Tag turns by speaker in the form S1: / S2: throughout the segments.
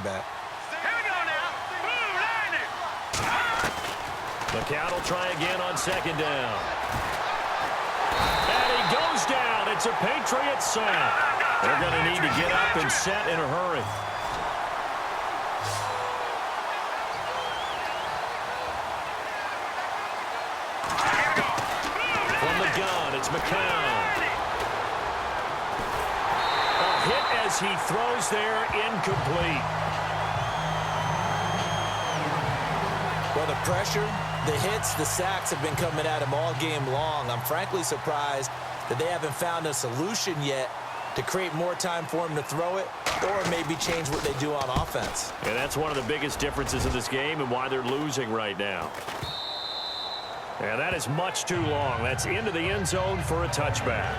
S1: back.
S2: Here we go now. Boom, landing.
S3: McCown will try again on second down. And he goes down. It's a Patriot sack. They're going to need to get up and set in a hurry. From the gun, it's McCown. A hit as he throws there, incomplete.
S1: Well, the pressure, the hits, the sacks have been coming at him all game long. I'm frankly surprised that they haven't found a solution yet to create more time for him to throw it or maybe change what they do on offense.
S3: And that's one of the biggest differences in this game and why they're losing right now. And that is much too long. That's into the end zone for a touchback.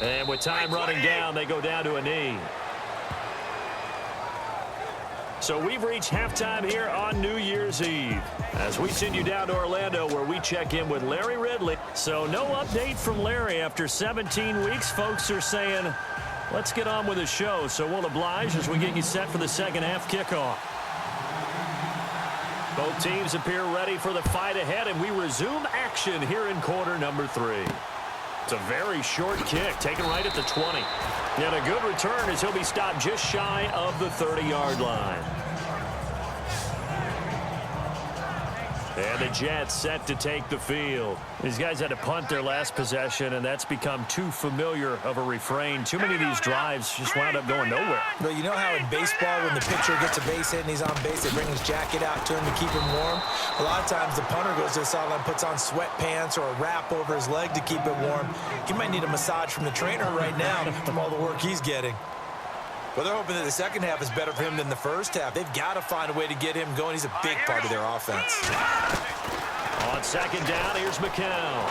S3: And with time running down, they go down to a knee. So we've reached halftime here on New Year's Eve as we send you down to Orlando where we check in with Larry Ridley. So no update from Larry after 17 weeks. Folks are saying, let's get on with the show. So we'll oblige as we get you set for the second half kickoff. Both teams appear ready for the fight ahead, and we resume action here in quarter number 3. It's a very short kick, taken right at the 20. And a good return as he'll be stopped just shy of the 30-yard line. And the Jets set to take the field. These guys had to punt their last possession, and that's become too familiar of a refrain. Too many of these drives just wound up going nowhere.
S1: But you know how in baseball, when the pitcher gets a base hit and he's on base, they bring his jacket out to him to keep him warm? A lot of times the punter goes to the sideline, puts on sweatpants or a wrap over his leg to keep it warm. He might need a massage from the trainer right now from all the work he's getting. Well, they're hoping that the second half is better for him than the first half. They've got to find a way to get him going. He's a big part of their offense.
S3: On second down, here's McCown.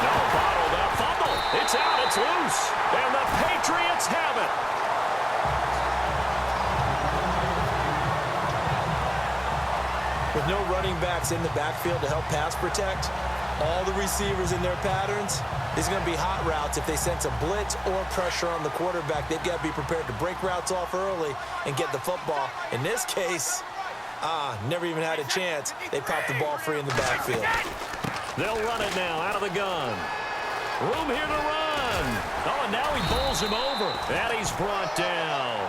S3: No, bottled up fumble. It's out, it's loose. And the Patriots have it.
S1: With no running backs in the backfield to help pass protect, all the receivers in their patterns, these are going to be hot routes. If they sense a blitz or pressure on the quarterback, they've got to be prepared to break routes off early and get the football. In this case, never even had a chance. They popped the ball free in the backfield.
S3: They'll run it now out of the gun. Room here to run. Oh, and now he bowls him over. And he's brought down.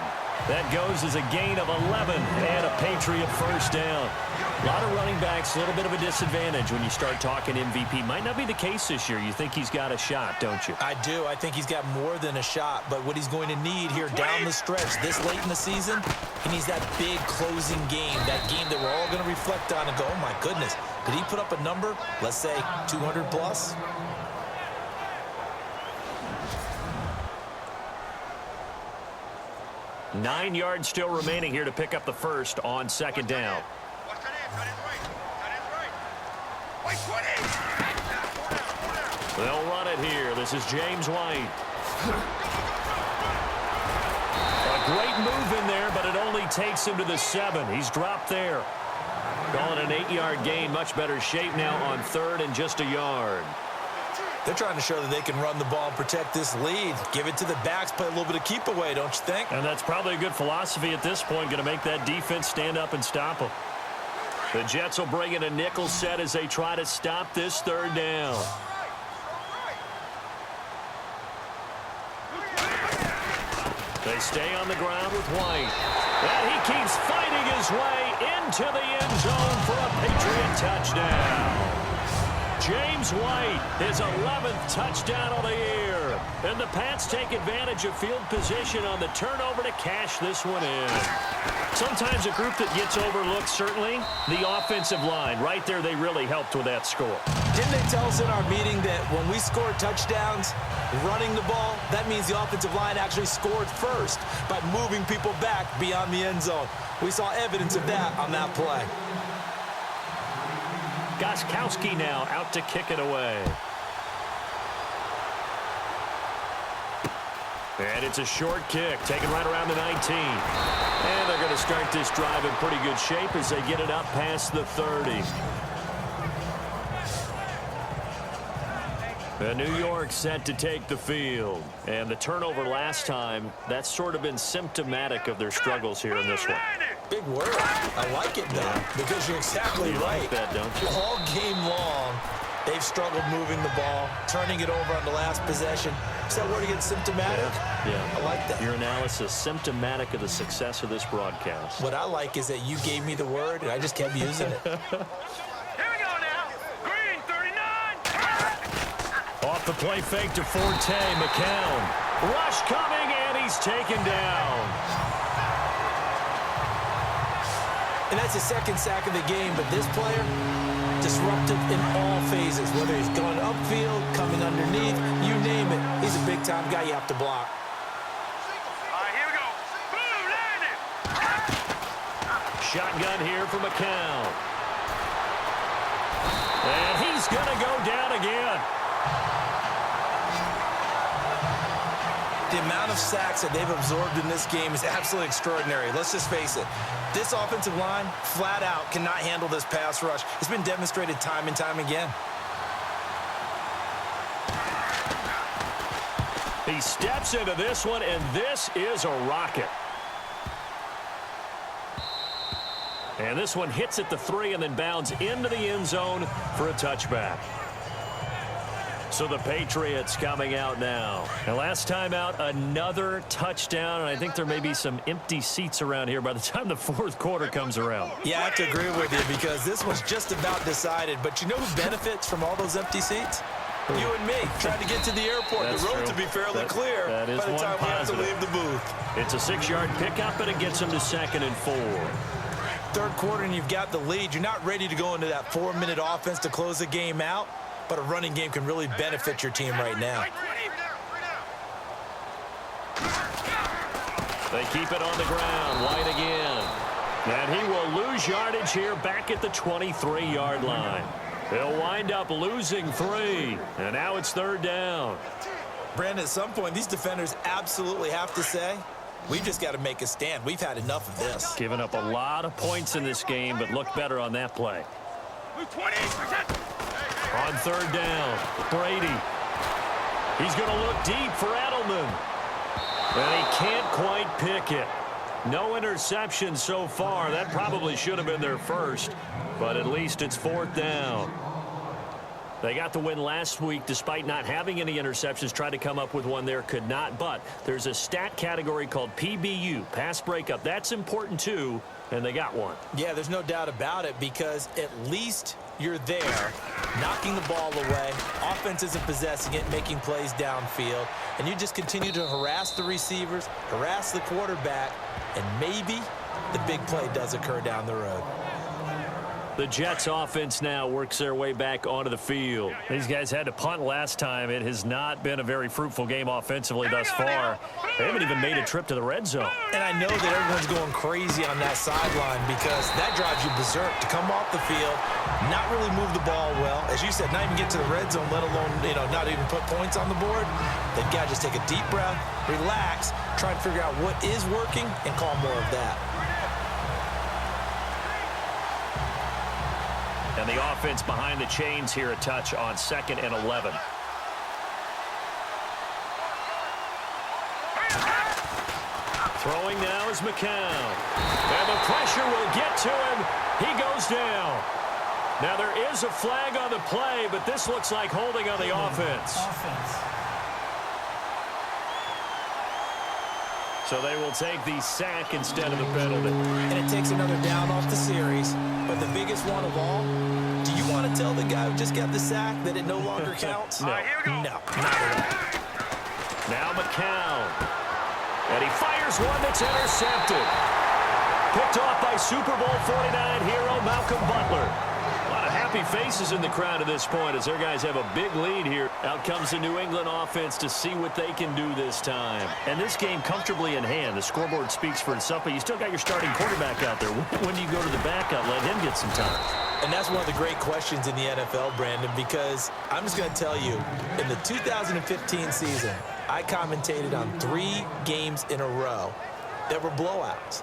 S3: That goes as a gain of 11 and a Patriot first down. A lot of running backs, a little bit of a disadvantage when you start talking MVP. Might not be the case this year. You think he's got a shot, don't you?
S1: I do. I think he's got more than a shot. But what he's going to need here down the stretch this late in the season, he needs that big closing game, that game that we're all going to reflect on and go, oh, my goodness, did he put up a number, let's say 200 plus?
S3: Nine yards still remaining here to pick up the first on second down. They'll run it here. This is James White. A great move in there, but it only takes him to the 7. He's dropped there. Calling an 8-yard gain. Much better shape now on third and just a yard.
S1: They're trying to show that they can run the ball and protect this lead. Give it to the backs, play a little bit of keep away, don't you think?
S3: And that's probably a good philosophy at this point. Going to make that defense stand up and stop them. The Jets will bring in a nickel set as they try to stop this third down. They stay on the ground with White. And he keeps fighting his way into the end zone for a Patriot touchdown. James White, his 11th touchdown of the year. And the Pats take advantage of field position on the turnover to cash this one in. Sometimes a group that gets overlooked, certainly, the offensive line. Right there, they really helped with that score.
S1: Didn't they tell us in our meeting that when we score touchdowns running the ball, that means the offensive line actually scored first by moving people back beyond the end zone? We saw evidence of that on that play.
S3: Gostkowski now out to kick it away. And it's a short kick, taken right around the 19. And they're going to start this drive in pretty good shape as they get it up past the 30. And New York set to take the field. And the turnover last time, that's sort of been symptomatic of their struggles here in this one.
S1: Big word. I like it, though, because you're exactly right.
S3: Like that, don't you?
S1: All game long, they've struggled moving the ball, turning it over on the last possession. Is that word again, symptomatic?
S3: Yeah.
S1: I like that.
S3: Your analysis, symptomatic of the success of this broadcast.
S1: What I like is that you gave me the word, and I just kept using it.
S2: Here we go now. Green 39.
S3: Off the play fake to Forte, McCown. Rush coming, and he's taken down.
S1: And that's his second sack of the game, but this player, disruptive in all phases, whether he's going upfield, coming underneath, you name it. He's a big-time guy you have to block.
S2: All right, here we go. Boom, landed.
S3: Shotgun here for McCown. And he's going to go down again.
S1: The amount of sacks that they've absorbed in this game is absolutely extraordinary. Let's just face it. This offensive line, flat out, cannot handle this pass rush. It's been demonstrated time and time again.
S3: He steps into this one, and this is a rocket. And this one hits at the 3 and then bounds into the end zone for a touchback. So the Patriots coming out now. And last time out, another touchdown. And I think there may be some empty seats around here by the time the fourth quarter comes around.
S1: Yeah, I have to agree with you because this one's just about decided. But you know who benefits from all those empty seats? You and me, trying to get to the airport.
S3: That's
S1: the road
S3: true.
S1: to be fairly clear
S3: that is
S1: by the
S3: one
S1: time we have to
S3: positive.
S1: leave the booth.
S3: It's a 6-yard pickup, and it gets him to 2nd and 4.
S1: Third quarter, and you've got the lead. You're not ready to go into that 4-minute offense to close the game out. But a running game can really benefit your team right now.
S3: They keep it on the ground. White again. And he will lose yardage here back at the 23-yard line. They'll wind up losing 3. And now it's 3rd down.
S1: Brandon, at some point, these defenders absolutely have to say, we've just got to make a stand. We've had enough of this.
S3: Giving up a lot of points in this game, but look better on that play.
S2: 28%.
S3: On 3rd down, Brady. He's going to look deep for Edelman. And he can't quite pick it. No interception so far. That probably should have been their first, but at least it's 4th down. They got the win last week despite not having any interceptions. Tried to come up with one there, could not. But there's a stat category called PBU, pass breakup. That's important too, and they got one.
S1: Yeah, there's no doubt about it because at least you're there, knocking the ball away. Offense isn't possessing it, making plays downfield. And you just continue to harass the receivers, harass the quarterback, and maybe the big play does occur down the road.
S3: The Jets offense now works their way back onto the field. These guys had to punt last time. It has not been a very fruitful game offensively thus far. They haven't even made a trip to the red zone.
S1: And I know that everyone's going crazy on that sideline because that drives you berserk to come off the field, not really move the ball well. As you said, not even get to the red zone, let alone, not even put points on the board. They've got to just take a deep breath, relax, try and figure out what is working and call more of that.
S3: And the offense behind the chains here a touch on 2nd and 11. Throwing now is McCown. And the pressure will get to him. He goes down. Now there is a flag on the play, but this looks like holding on the offense. So they will take the sack instead of the penalty.
S1: And it takes another down off the series. But the biggest one of all, do you want to tell the guy who just got the sack that it no longer counts?
S3: No.
S1: No, not at all.
S3: Now McCown. And he fires one that's intercepted. Picked off by Super Bowl 49 hero Malcolm Butler. A lot of happy faces in the crowd at this point as their guys have a big lead here. Out comes the New England offense to see what they can do this time. And this game comfortably in hand. The scoreboard speaks for itself, but you still got your starting quarterback out there. When do you go to the backup, let him get some time?
S1: And that's one of the great questions in the NFL, Brandon, because I'm just going to tell you, in the 2015 season, I commentated on 3 games in a row that were blowouts.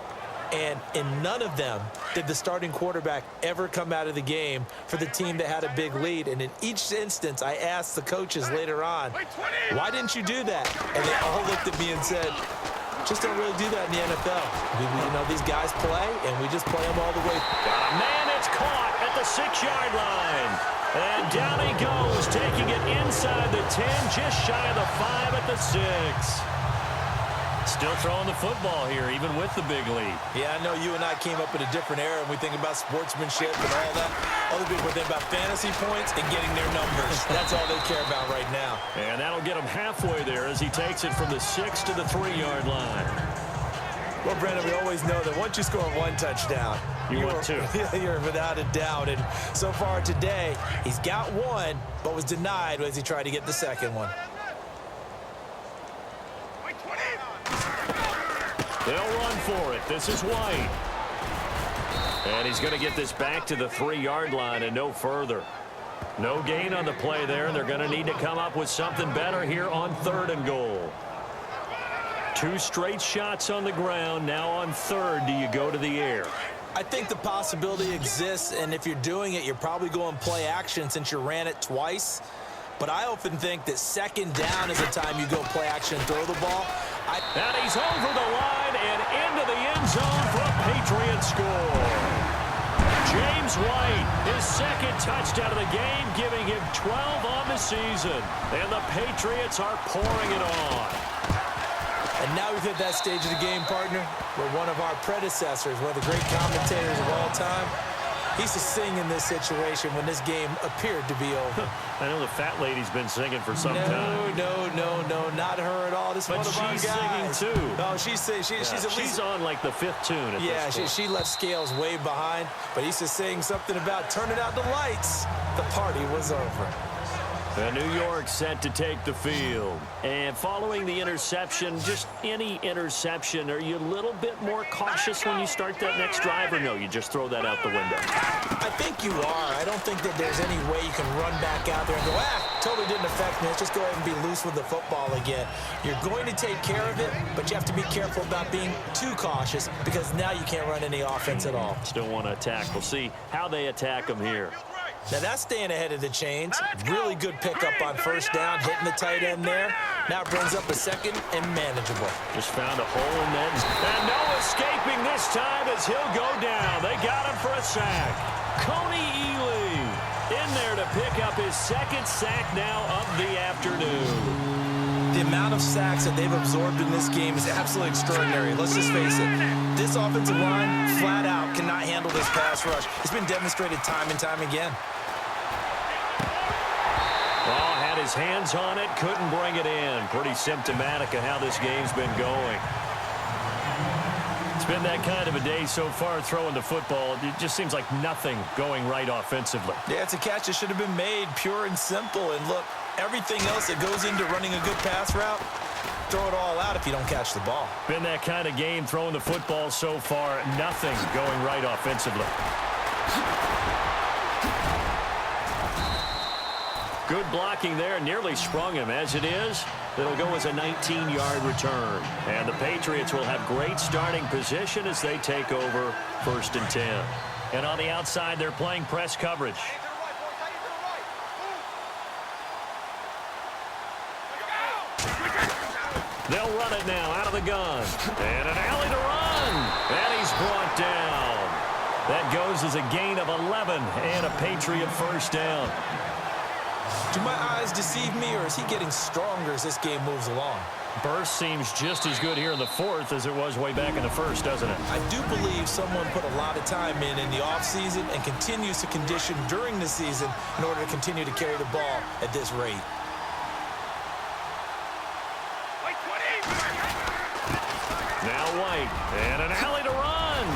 S1: And in none of them did the starting quarterback ever come out of the game for the team that had a big lead. And in each instance, I asked the coaches later on, why didn't you do that? And they all looked at me and said, just don't really do that in the NFL. You know, these guys play, and we just play them all the way.
S3: Man, it's caught at the 6-yard line. And down he goes, taking it inside the 10, just shy of the 5 at the 6. Still throwing the football here, even with the big lead.
S1: Yeah, I know you and I came up in a different era, and we think about sportsmanship and all that. Other people think about fantasy points and getting their numbers. That's all they care about right now.
S3: And that'll get him halfway there as he takes it from the 6 to the 3-yard line.
S1: Well, Brandon, we always know that once you score 1 touchdown,
S3: you're 2.
S1: You're without a doubt. And so far today, he's got 1, but was denied as he tried to get the second one.
S3: They'll run for it. This is White. And he's going to get this back to the 3-yard line and no further. No gain on the play there. They're going to need to come up with something better here on 3rd and goal. 2 straight shots on the ground. Now on 3rd, do you go to the air?
S1: I think the possibility exists, and if you're doing it, you're probably going play action since you ran it twice. But I often think that 2nd down is the time you go play action and throw the ball.
S3: And he's over the line and into the end zone for a Patriot score. James White, his 2nd touchdown of the game, giving him 12 on the season. And the Patriots are pouring it on.
S1: And now we've hit that stage of the game, partner, where one of our predecessors, one of the great commentators of all time, he used to sing in this situation when this game appeared to be over.
S3: I know the fat lady's been singing for some time.
S1: No, not her at all. This is one of our guys.
S3: She's singing too.
S1: No, she's
S3: on like the 5th tune at this point.
S1: she left Scales way behind, but he used to sing something about turning out the lights. The party was over.
S3: And New York set to take the field. And following the interception, just any interception, are you a little bit more cautious when you start that next drive, or no, you just throw that out the window?
S1: I think you are. I don't think that there's any way you can run back out there and go, totally didn't affect me. Let's just go ahead and be loose with the football again. You're going to take care of it, but you have to be careful about being too cautious because now you can't run any offense at all.
S3: Still want to attack. We'll see how they attack them here.
S1: Now that's staying ahead of the chains. Really good pickup on 1st down, hitting the tight end there. Now it brings up a 2nd and manageable.
S3: Just found a hole in that. And no escaping this time as he'll go down. They got him for a sack. Coney Ely in there to pick up his 2nd sack now of the afternoon.
S1: The amount of sacks that they've absorbed in this game is absolutely extraordinary. Let's just face it. This offensive line, flat out, cannot handle this pass rush. It's been demonstrated time and time again.
S3: Oh, had his hands on it, couldn't bring it in. Pretty symptomatic of how this game's been going. It's been that kind of a day so far throwing the football. It just seems like nothing going right offensively.
S1: Yeah, it's a catch that should have been made, pure and simple. And look, everything else that goes into running a good pass route, throw it all out if you don't catch the ball.
S3: Been that kind of game throwing the football so far. Nothing going right offensively. Good blocking there. Nearly sprung him. As it is, it'll go as a 19-yard return. And the Patriots will have great starting position as they take over 1st and 10. And on the outside, they're playing press coverage. They'll run it now out of the gun. And an alley to run. And he's brought down. That goes as a gain of 11 and a Patriot 1st down.
S1: Do my eyes deceive me, or is he getting stronger as this game moves along?
S3: Burst seems just as good here in the 4th as it was way back in the 1st, doesn't it?
S1: I do believe someone put a lot of time in the offseason and continues to condition during the season in order to continue to carry the ball at this rate.
S3: Now White, and an alley to run.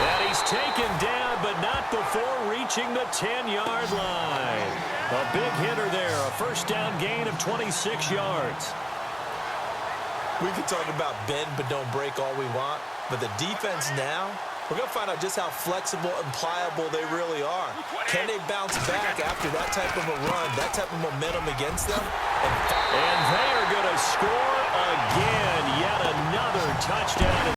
S3: And he's taken down, but not before reaching the 10-yard line. A big hitter there, a 1st down gain of 26 yards.
S1: We can talk about bend but don't break all we want, but the defense now We're going to find out just how flexible and pliable they really are. Can they bounce back after that type of a run, that type of momentum against them?
S3: And they are going to score again. Yet another touchdown.